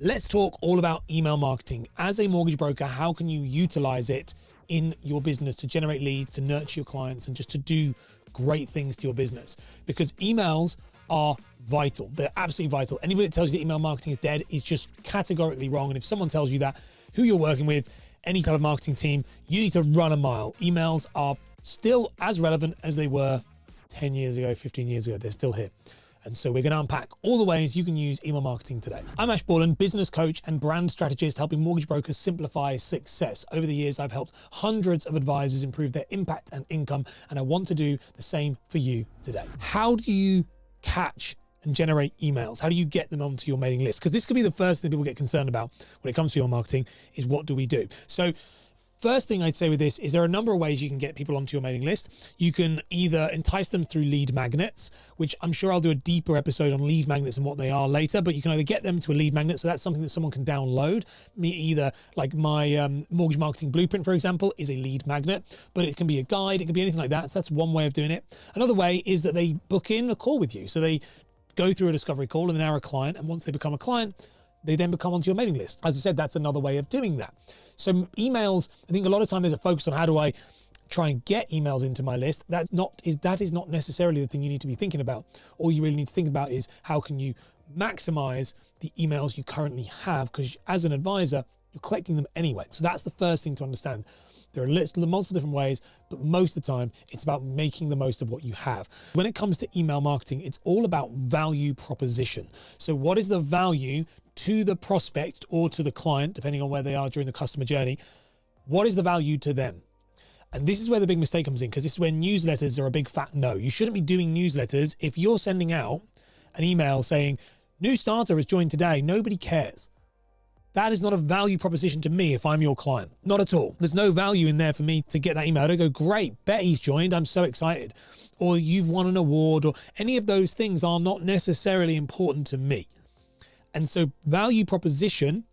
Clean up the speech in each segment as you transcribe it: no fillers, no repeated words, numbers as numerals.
Let's talk all about email marketing. As a mortgage broker, how can you utilize it in your business to generate leads, to nurture your clients, and just to do great things to your business? Because emails are vital. They're absolutely vital. Anybody that tells you that email marketing is dead is just categorically wrong. And if someone tells you that, who you're working with, any type of marketing team, you need to run a mile. Emails are still as relevant as they were 10 years ago, 15 years ago. They're still here. And so we're going to unpack all the ways you can use email marketing today. I'm Ash Borland, business coach and brand strategist, helping mortgage brokers simplify success. Over the years, I've helped hundreds of advisors improve their impact and income, and I want to do the same for you today. How do you catch and generate emails? How do you get them onto your mailing list? Because this could be the first thing people get concerned about when it comes to email marketing is what do we do? So first thing I'd say with this is there are a number of ways you can get people onto your mailing list. You can either entice them through lead magnets, which I'm sure I'll do a deeper episode on lead magnets and what they are later, but you can either get them to a lead magnet. So that's something that someone can download. Either like my mortgage marketing blueprint, for example, is a lead magnet, but it can be a guide. It can be anything like that. So that's one way of doing it. Another way is that they book in a call with you. So they go through a discovery call and they're a client. And once they become a client, they then become onto your mailing list. As I said, that's another way of doing that. So emails, I think a lot of time there's a focus on how do I try and get emails into my list. That is not necessarily the thing you need to be thinking about. All you really need to think about is how can you maximize the emails you currently have, because as an advisor, you're collecting them anyway. So that's the first thing to understand. There are multiple different ways, but most of the time it's about making the most of what you have. When it comes to email marketing, it's all about value proposition. So what is the value to the prospect or to the client, depending on where they are during the customer journey? What is the value to them? And this is where the big mistake comes in, because this is where newsletters are a big fat no. You shouldn't be doing newsletters. If you're sending out an email saying, new starter has joined today, nobody cares. That is not a value proposition to me if I'm your client. Not at all. There's no value in there for me to get that email. I don't go, great, Betty's joined, I'm so excited. Or you've won an award, or any of those things are not necessarily important to me. And so value proposition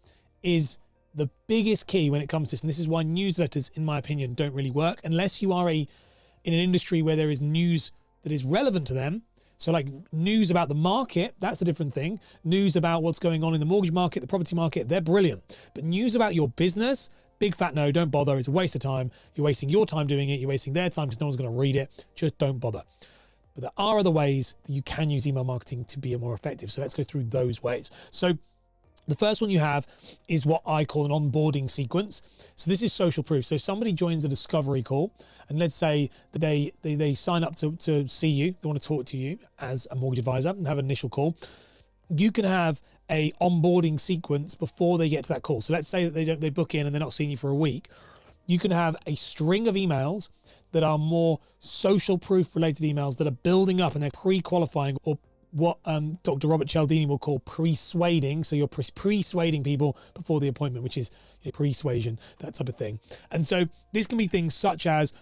is the biggest key when it comes to this. And this is why newsletters, in my opinion, don't really work unless you are in an industry where there is news that is relevant to them. So like news about the market, that's a different thing. News about what's going on in the mortgage market, the property market, they're brilliant. But news about your business, big fat no, don't bother. It's a waste of time. You're wasting your time doing it. You're wasting their time because no one's going to read it. Just don't bother. But there are other ways that you can use email marketing to be more effective. So let's go through those ways. So the first one you have is what I call an onboarding sequence. So this is social proof. So somebody joins a discovery call, and let's say that they sign up to see you. They want to talk to you as a mortgage advisor and have an initial call. You can have a onboarding sequence before they get to that call. So let's say that they book in and they're not seeing you for a week. You can have a string of emails that are more social proof related emails that are building up and they're pre-qualifying, or what Dr. Robert Cialdini will call persuading. So you're persuading people before the appointment, which is persuasion, that type of thing. And so this can be things such as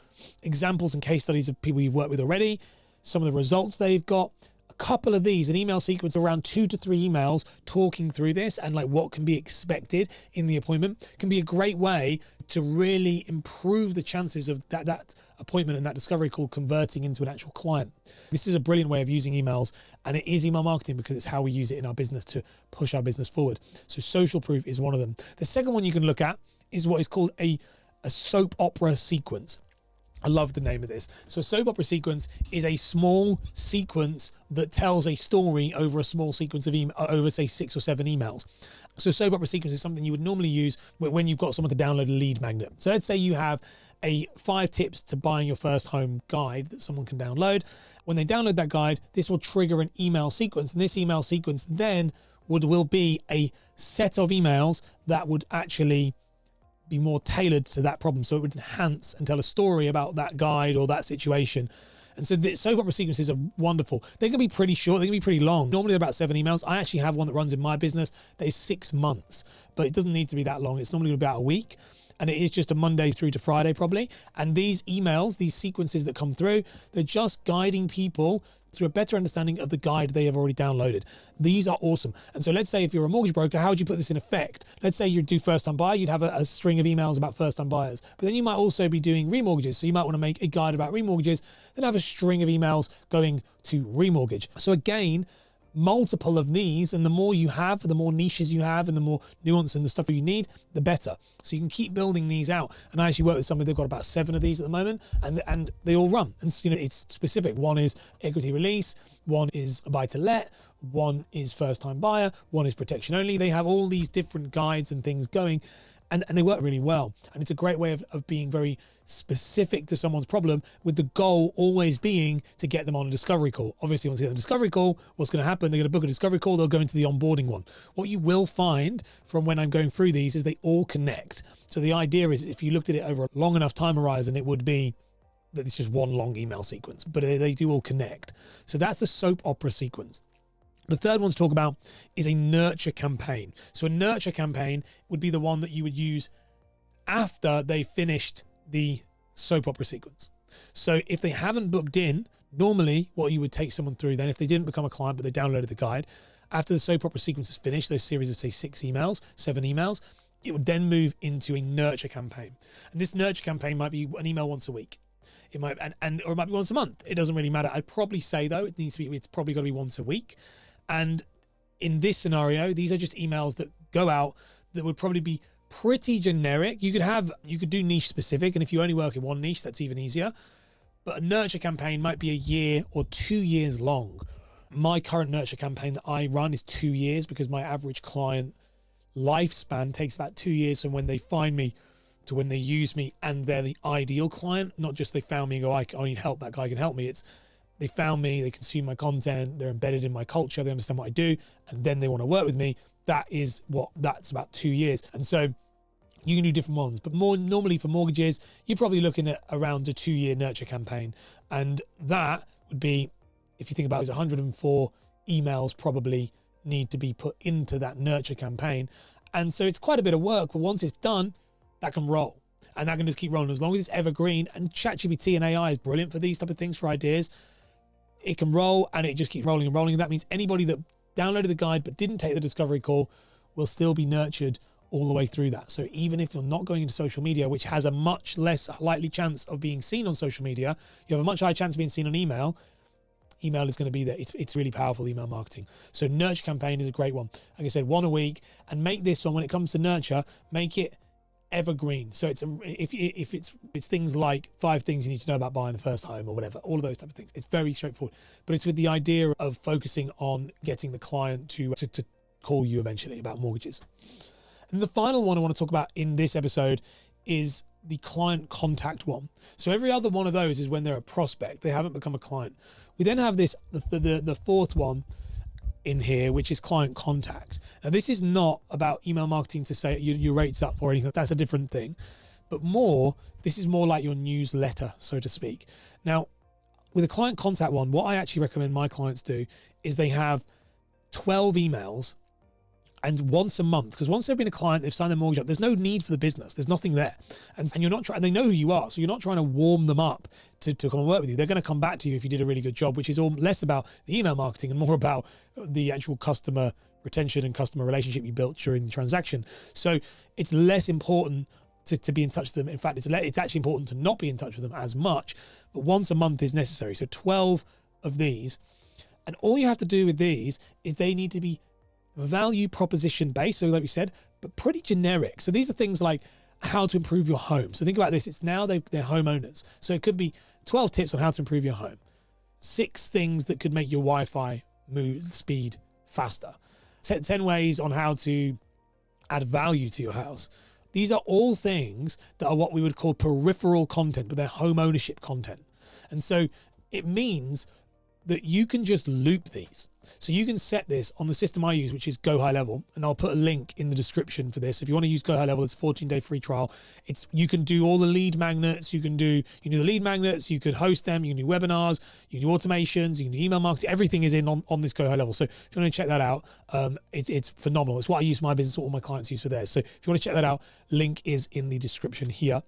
examples and case studies of people you've worked with already, some of the results they've got, a couple of these, an email sequence around 2 to 3 emails talking through this and like what can be expected in the appointment can be a great way to really improve the chances of that appointment and that discovery call converting into an actual client. This is a brilliant way of using emails, and it is email marketing because it's how we use it in our business to push our business forward. So social proof is one of them. The second one you can look at is what is called a soap opera sequence. I love the name of this. So a soap opera sequence is a small sequence that tells a story over a small sequence of over say 6 or 7 emails. So soap opera sequence is something you would normally use when you've got someone to download a lead magnet. So let's say you have a 5 tips to buying your first home guide that someone can download. When they download that guide, this will trigger an email sequence, and this email sequence then will be a set of emails that would actually be more tailored to that problem. So it would enhance and tell a story about that guide or that situation. And so the soap opera sequences are wonderful. They can be pretty short, they can be pretty long. Normally they're about 7 emails. I actually have one that runs in my business that is 6 months, but it doesn't need to be that long. It's normally about a week. And it is just a Monday through to Friday probably. And these emails, these sequences that come through, they're just guiding people through a better understanding of the guide they have already downloaded. These are awesome. And so let's say if you're a mortgage broker, how would you put this in effect? Let's say you do first time buyer, you'd have a string of emails about first time buyers, but then you might also be doing remortgages. So you might want to make a guide about remortgages, then have a string of emails going to remortgage. So again, multiple of these, and the more you have, the more niches you have, and the more nuance and the stuff you need, the better. So you can keep building these out. And I actually work with somebody, they've got about 7 of these at the moment, and they all run. And it's specific. One is equity release, one is a buy to let, one is first time buyer, one is protection only. They have all these different guides and things going, and they work really well. And it's a great way of being very specific to someone's problem, with the goal always being to get them on a discovery call. Obviously, once they get the discovery call, what's going to happen? They're going to book a discovery call, they'll go into the onboarding one. What you will find from when I'm going through these is they all connect. So the idea is, if you looked at it over a long enough time horizon, it would be that it's just one long email sequence, but they do all connect. So that's the soap opera sequence. The third one to talk about is a nurture campaign. So a nurture campaign would be the one that you would use after they finished the soap opera sequence. So if they haven't booked in, normally what you would take someone through then, if they didn't become a client but they downloaded the guide, after the soap opera sequence is finished, those series of say 7 emails, it would then move into a nurture campaign. And this nurture campaign might be an email once a week. It might, or it might be once a month. It doesn't really matter. I'd probably say though, it's probably got to be once a week. And in this scenario, these are just emails that go out that would probably be pretty generic. You could do niche specific, and if you only work in one niche, that's even easier. But a nurture campaign might be a year or 2 years long. My current nurture campaign that I run is 2 years, because my average client lifespan takes about 2 years from when they find me to when they use me and they're the ideal client. Not just they found me and go, I need help, that guy can help me. It's they found me, they consume my content, they're embedded in my culture, they understand what I do, and then they want to work with me. That's about 2 years. And so you can do different ones, but more normally for mortgages, you're probably looking at around a 2-year nurture campaign. And that would be, if you think about it, 104 emails probably need to be put into that nurture campaign. And so it's quite a bit of work, but once it's done, that can roll. And that can just keep rolling as long as it's evergreen. And ChatGPT and AI is brilliant for these type of things, for ideas. It can roll and it just keeps rolling and rolling. And that means anybody that downloaded the guide but didn't take the discovery call will still be nurtured all the way through that. So even if you're not going into social media, which has a much less likely chance of being seen on social media, you have a much higher chance of being seen on email. Email is going to be there. It's really powerful, email marketing. So nurture campaign is a great one. Like I said, 1 a week, and make this one, when it comes to nurture, make it evergreen. So if it's things like 5 things you need to know about buying the first home or whatever, all of those type of things. It's very straightforward, but it's with the idea of focusing on getting the client to call you eventually about mortgages. And the final one I want to talk about in this episode is the client contact one. So every other one of those is when they're a prospect, they haven't become a client. We then have this, the fourth one in here, which is client contact. Now, this is not about email marketing to say your rates up or anything. That's a different thing. But this is more like your newsletter, so to speak. Now, with a client contact one, what I actually recommend my clients do is they have 12 emails, and once a month, because once they've been a client, they've signed their mortgage up, there's no need for the business. There's nothing there. And you're not trying, they know who you are. So you're not trying to warm them up to come and work with you. They're going to come back to you if you did a really good job, which is all less about the email marketing and more about the actual customer retention and customer relationship you built during the transaction. So it's less important to be in touch with them. In fact, it's actually important to not be in touch with them as much, but once a month is necessary. So 12 of these. And all you have to do with these is they need to be value proposition based, so like we said, but pretty generic. So these are things like how to improve your home. So think about this, it's now they're homeowners. So it could be 12 tips on how to improve your home, 6 things that could make your Wi-Fi move speed faster, 10 ways on how to add value to your house. These are all things that are what we would call peripheral content, but they're home ownership content. And so it means that you can just loop these. So you can set this on the system I use, which is Go High Level, and I'll put a link in the description for this. If you want to use Go High Level, it's a 14-day free trial. You can do all the lead magnets. You can do the lead magnets. You could host them. You can do webinars. You can do automations. You can do email marketing. Everything is in on this Go High Level. So if you want to check that out, it's phenomenal. It's what I use for my business. All my clients use for theirs. So if you want to check that out, link is in the description here.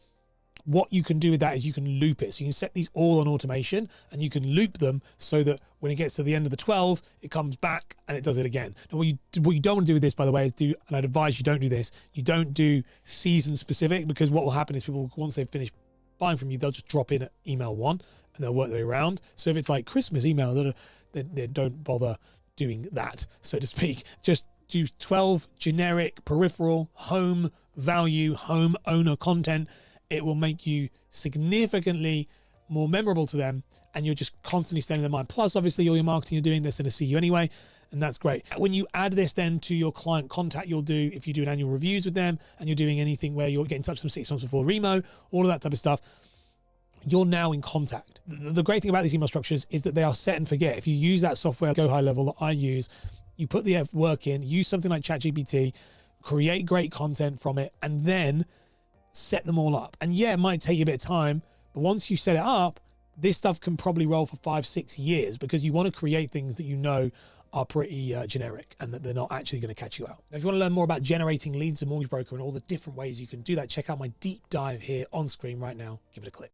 What you can do with that is you can loop it. So you can set these all on automation and you can loop them so that when it gets to the end of the 12, it comes back and it does it again. Now, what you don't want to do with this, by the way, is and I'd advise you don't do this, you don't do season specific, because what will happen is people, once they've finished buying from you, they'll just drop in at email 1 and they'll work their way around. So if it's like Christmas email, they don't bother doing that, so to speak. Just do 12 generic peripheral home value, home owner content. It will make you significantly more memorable to them, and you're just constantly staying in their mind. Plus, obviously, all your marketing you're doing, they're going to see you anyway, and that's great. When you add this then to your client contact you'll do, if you do an annual reviews with them and you're doing anything where you're getting in touch with them 6 months before Remo, all of that type of stuff, you're now in contact. The great thing about these email structures is that they are set and forget. If you use that software, Go High Level, that I use, you put the work in, use something like ChatGPT, create great content from it, and then set them all up. And yeah, it might take you a bit of time, but once you set it up, this stuff can probably roll for 5-6 years, because you want to create things that you know are pretty generic and that they're not actually going to catch you out. Now, if you want to learn more about generating leads as a mortgage broker and all the different ways you can do that, check out my deep dive here on screen right now. Give it a click.